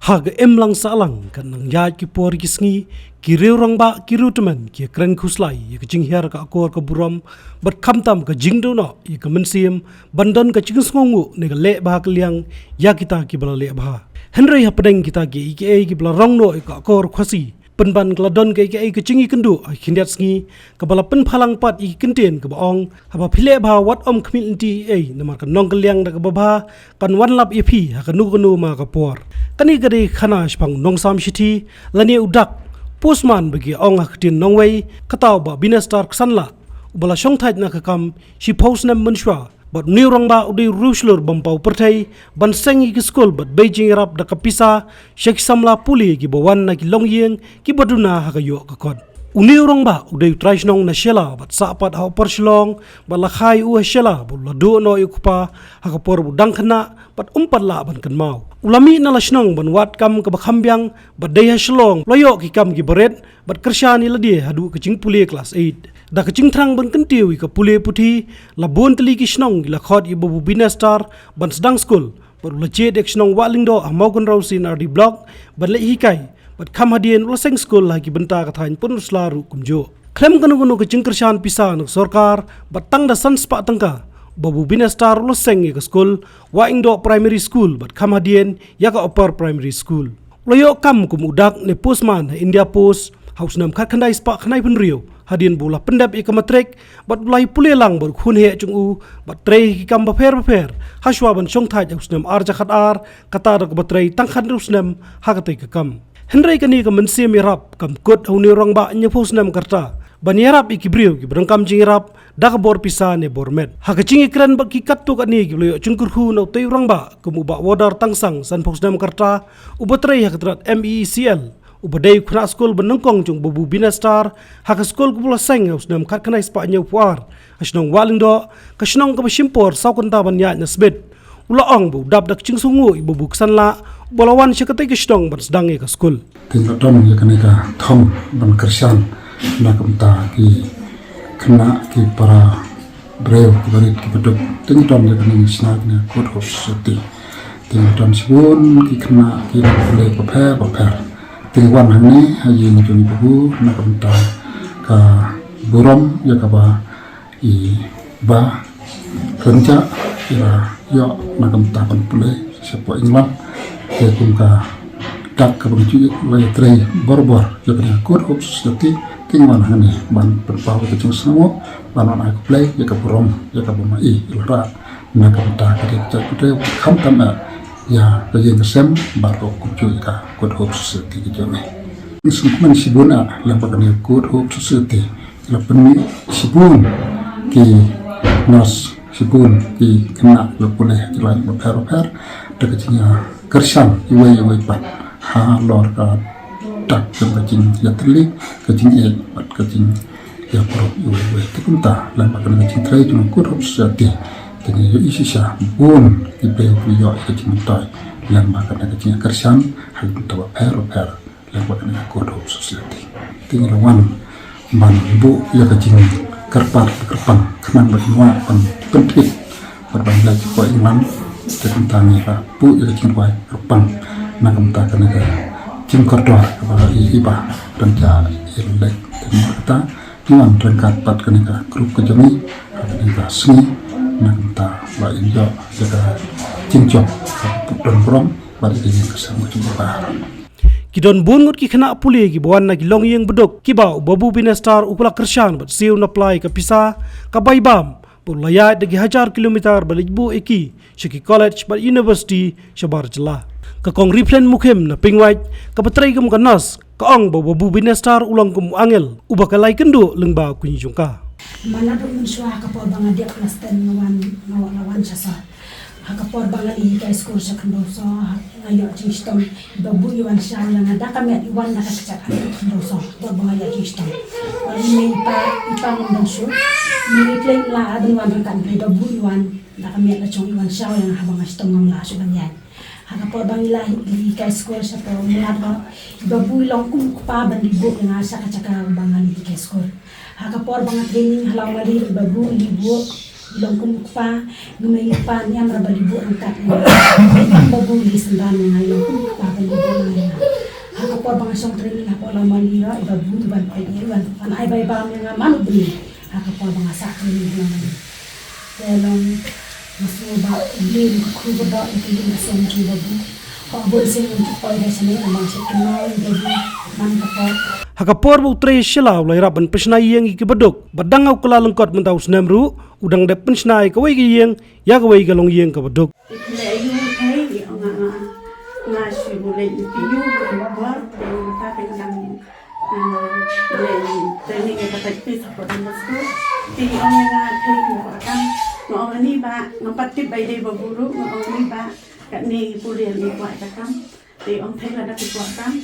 Haga emlang salang kan nang yat ki por ki sngi ki reurang ba ki rutemen ki kren khuslai ye ka jinghiar ka akor ka buram bat khamtam ka jingdo no ye ka mensim bandan ka chingsngongu ne ka le ba ka liang ya kita ki bala le ba henry hapdeng kita ki ki bala rong no ka akor khasi penban gladon ke ke chingi kendu khindiat sngi ka bala pen phalang pat I kenten ka baong haba phile ba wat om community namar ka nong kaliang da ka baba kan wan lap epi ha ka nu ma ka por kani gade khana spang nong sam shiti lani udak postman bagi ong haktin nongwei kataw ba binestar ksanla ubala shongthait na ka kam shi posnam munshwa but neurang ba udi ruslur bampau pertai ban sengi ki school but beijing rap da kapisa shek samla puli ki bawan na ki longyeng ki baduna ha ka yo ka kon neurang ba udi traisnong na shela but sapat ha perslong ba la khai u shela bu la do no ikupa ha ka por bu dang khana but umpat la ban kan mau ulami na lasnong ban wat kam ka bakhambyang ba dei ha shlong loyo ki kam ki baret but kershani ladi hadu ka jing puli class 8 da ka jingthrang ban kan tiwi ka pule puthi la bon tali ki snong la khot I babu binestar ban sedang school par la che dek snong walingdo amaukan rausin RD block ban le hikai bat kham hadien la seng school la ki benta ka thain pun slaru kumjo klem kanu ka jingkershan pisa nak sarkar batang da sanspa tangka babu binestar la seng ka school wa indo primary school bat kham hadien ya ka upper primary school loyo kam kum udak ne postman India Post haus nam khat khandai spa khanai pun rio hadin bula pendap I kamatrek bat ulai pulelang bar khun he chung u bat trei ki kam ba pher haswa ban song thai haus nam ar jakhat ar kata rak batrei tang khan haus nam ha ka te ka kam henry kani ka mensi mirap kam kot hauni rong ba nya haus nam karta ban yarap I kibrio ki brangkam jingirap dak bor pisa ne bormet ha ka jingi kran ba ki kat to ka ni ki loyo chungkur khu no te rong ba kum ba wodar tangsang san haus nam karta u batrei ha katrat MECL ubadai khuna school benengkong jung babu binestar hak school kupula seng haus nam khat khanai spa nyau puar asnong walindo kasnong ka basimpor saukanta ban ya nasbet ula ong bu dab dak chingsungu babu ksanla bolawan shakatai kasnong ban sedang ka school tingkaton ya kaneka thom ban kersan na kamta ki khna ki para breu ki barit ki bedok tingkaton ya kaneng snack ne kot hosati tingkaton sibun ki khna ki le pa tingwan hani haji ngujuni buku na kamta ka buram ya ka ba I ba kerja ira yo na kamta pan pule sepo inglan ke kum ka tak ka bangju lai trei borbor ya ka kur hops dati tingwan hani ban perpau ke chung samo ban na ku play ya ka buram ya ka ba mai ira na kamta ka de kutre kham tam ya bagian kesem baru kucu ka good hope society gitu nih instrumen sibuna lampak ni good hope society lapani sibun ki nas sibun ki kena lapuleh jalan berper dekatnya kersan iwai pat ha lor ka tak kebajin ya terli kecing bat kecing ya pro iwai tekunta lampak ni kecing trai dengan good hope society tanya isi sah bun ibe yo kecing tai yang makan kecing kersan hal tawa per yang makan good hope society tinggal wan man bu ya kecing kerpang kenang berjumpa penting berbang lagi kau imam tentang apa bu ya kecing kau kerpang nak minta kena cingkor doa kepada ibah dan ja ilek terima kata tuan rengkat pat kena grup kejami kena seni nak minta baik jo jaga cincok dan brom bari ini kesama coba kidon bungut ki khana puli ki bawan na ki longyeng bedok ki ba babu binestar upla kershan bat siu na plai ka pisa ka baibam pulaya de 1000 kilometer balijbu eki shiki college ba university shabar jela ka kong replan mukhem na pingwai ka patrai kum kanas ka ong babu binestar ulang kum angel uba ka lai kendo lengba kunyi jungka mana do menswa ka por banga dia kelas 10 ngawan sasa hakapor banga I ka school sa kando so ngayo chistom babu iwan sha yang ada kami iwan na kacak kando so por banga ya chistom wali may ipa ngondong so ni play la adun wan kan play babu iwan na kami la chong iwan sha yang habang stom ngam la so ganyan hakapor banga I ka school sa po mula babu long kum pa bandibo nga sa kacak banga I ka school hakapor banga training halang wali babu ibu Ilong kumpa, ngumayipan niya marabalibo ang kain. Ang babuli sandan nga ilong kumpa, balibo nga. Hakapo bang siyang training ako lang manira, ibabu, iban pa iban. Anay ba iba kami nga manubli. Hakapo bang sa training lang. Dalam mas ba, hindi ko ba ito na sa mga ibabu. Paabot siya ng tukoy na siya na mga siya kinawin, ibabu, mankapo. Hakapor bu tre shela ulai raban pesnai yang ikibadok badang au kala lengkot mentau snemru udang de pesnai kawai gi yang ya kawai galong yang kabadok Leyu kai nga shi boleh piyu keluar dan kita tengah training yang kita tes apa dan masuk ti orang nga kai keluar kan orang ni ba ngapati bai dei baburu orang ni ba kat ni boleh ni buat kan ti orang thai la dak keluar kan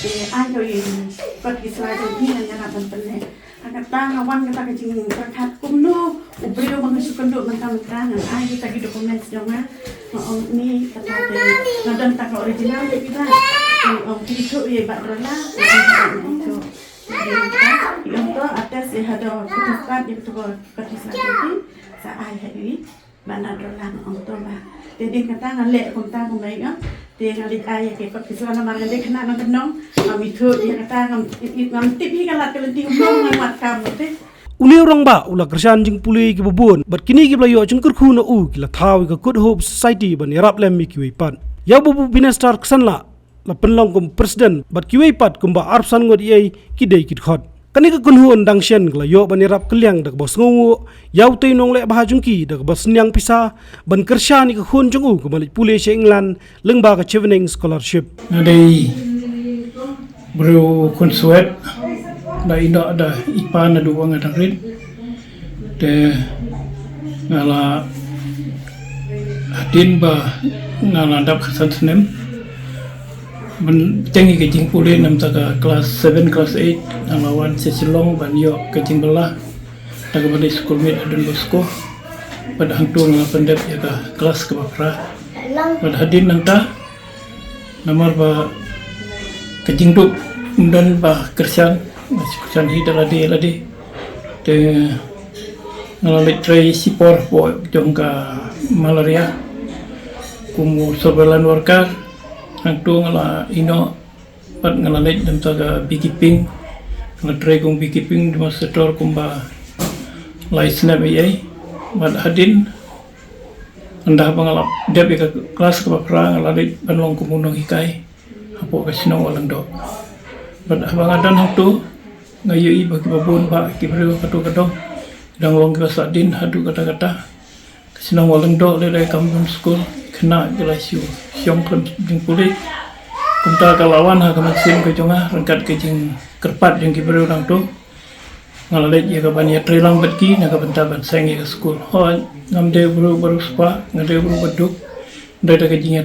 ayo yang pergi selalu ni yang nak penting. Akan tahu kita kecing berkat kumno, ubrio mengasukan duk mentang-mentang. Ayo kita gitu komen sejauh ni kata nadam tak original kita. Itu ia barulah itu. Yang tu atas ada ketupat yang tu pergi selalu saya hari mana dolan untuk bah. Jadi kata ngalek kontak kumai kan. Dia ngalit ayah ke kot kisah nama orang dia kena nak tenong, kami tu dia kata ngam tip hingga lat kelenting umum ngamat kamu tu. uli orang ba ula kersan jing puli ki babun bat kini ki blayo jing kurku na u ki la thaw ki good hope society ban yarap lem mi ki wi pan ya bubu binestar ksan la penlong kum president bat ki wi pat kum ba arsan ngod ye ki dei ki khot kani ka kunhuan dang shen kla yo ban yarap klyang dak bos ngu yau te nong le ba jung ki dak bos nyang pisa ban kersan ni ka khun jung u ka malik puli she england leng ba ka chevening scholarship Nadai bro konsuet da ina ada ipan ada wang ada rin de ngala hadin ba ngala dap khasan senem men tengi ke jing pule nam taka kelas 7 kelas 8 ngalawan sesilong ban yo ke jing belah daga bani school mate adun bosko pada hangtu ngala pendep ya ka kelas ke bapra pada hadin nang ta namar ba ke jing duk dan ba kersan kersan hi ladi de ngala tray sipor bo jongka malaria kumu surveillance worker hangtu ngala ino pat ngala lej dam taga beekeeping ngala tray kung beekeeping di master kumba license ai mat hadin anda pangalap dep ka kelas ka pra ngala lej panlong kumunong hikai apo ka sino walang do bat abang adan hangtu ngayi bagi babun ba ki bro katu kadong dang long ka sadin hadu kata-kata sino walang do le kampung school kena jelas siong klem jing pulih kumta kalawan ha kamatsin ke jonga rangkat ke jing kerpat jing kibere orang tu ngalet ya ka bania trelang betki na ka benta ban seng ya school ho ngamde baru spa ngade baru beduk dada ke jing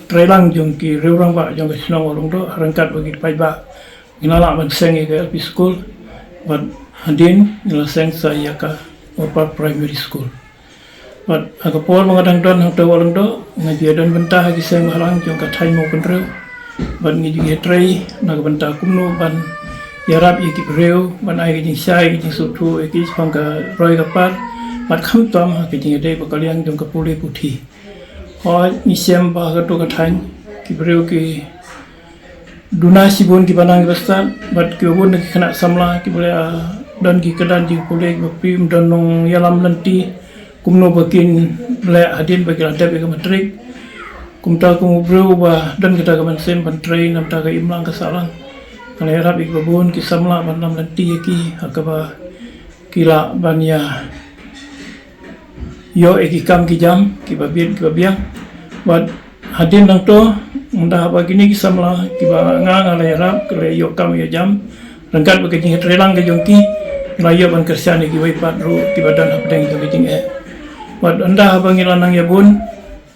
trelang jong ki reurang ba jong ke sinong walung tu rangkat bagi pai ba nginala ban seng ya ke school bat hadin ngala seng saya ka upper primary school But agapol mga dangdon hang tawalang do ngajiadan bentah gi seng halang jong ka thai mo penreu ban ngi gi tray na bentah kumno ban yarap iki breu ban ai gi sai gi sutu iki phang ka roi ka par bat kham tom ha gi de ba kaliang jong ka puli puthi ho ni sem ba ka to ka thai ki breu ki dunasi bon ki banang basta bat ki bon ki khana samla ki boleh dan ki kedan ji puli ba pim dan nong yalam lanti kumno bakin le hadin bagi adab ke matrik kumta kum bro ba dan kita ke mansem ban train nam ta ke imlang ke salang kale rap ik babun ki samla ban nam lanti ki hakaba kila bania yo eki kam ki jam ki babiang wat hadin nang to nda ba kini ki samla ki ba nga le rap kale yo kam ya jam rangkat bagi jing trelang ke jongki layo ban kersan ki wai pat ru ki badan apdeng to ke jing Wat anda abang ilanang ya bun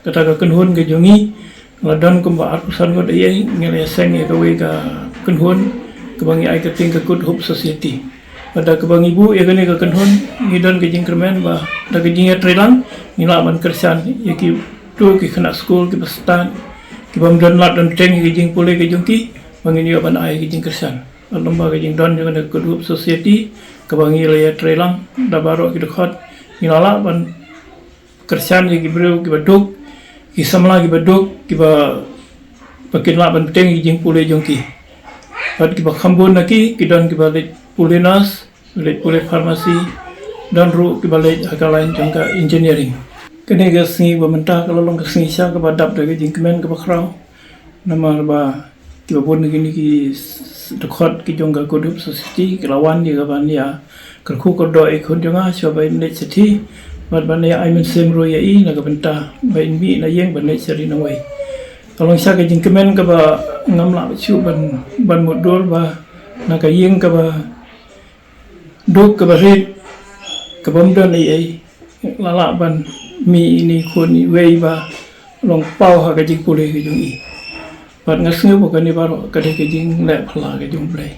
kata ka kenhun ke jongi ladon kumba atusan ko dayai ngele seng ya kawe ka kenhun kebangi ai keting ke good hope society pada kebang ibu ya kene ka kenhun ngidon ke jingkermen ba da ke jingya trelang ngila ban kersan ya ki tu ki kena school ki bestan ki bam don lat don teng ke jing pule ke jongki bangin ya ban ai ke jing kersan lomba ke jing don juga good hope society kebangi ya trelang da baro ki dekat ngila ban kersan ye gibreu gibaduk ki samla gibaduk kiba pakin la ban teng jing pule jongki pat kiba khambun naki kidon kiba le pulinas le pule farmasi dan ru kiba le akalain jongka engineering kene ga sing ba menta kalau long sing sha ka dap de jing kemen ka bakrau nama ba kiba bon gini ki dekhot ki jongka kodup society kelawan ye ga ban ya kerku kodo ikon jonga coba ini citi buat bani ai men semro ya i na benta bain mi na yeng ban seri na wai kalau sa ka jing kemen ka ba ngamla chu ban modul ba na ka yeng ka ba duk ka ba rit ka bom don ai lala ban mi ini khoni wei ba long pau ha ka jing pule ka jung i bat ngasngu ba ka ni ba ka de ka jing le phla ka jung play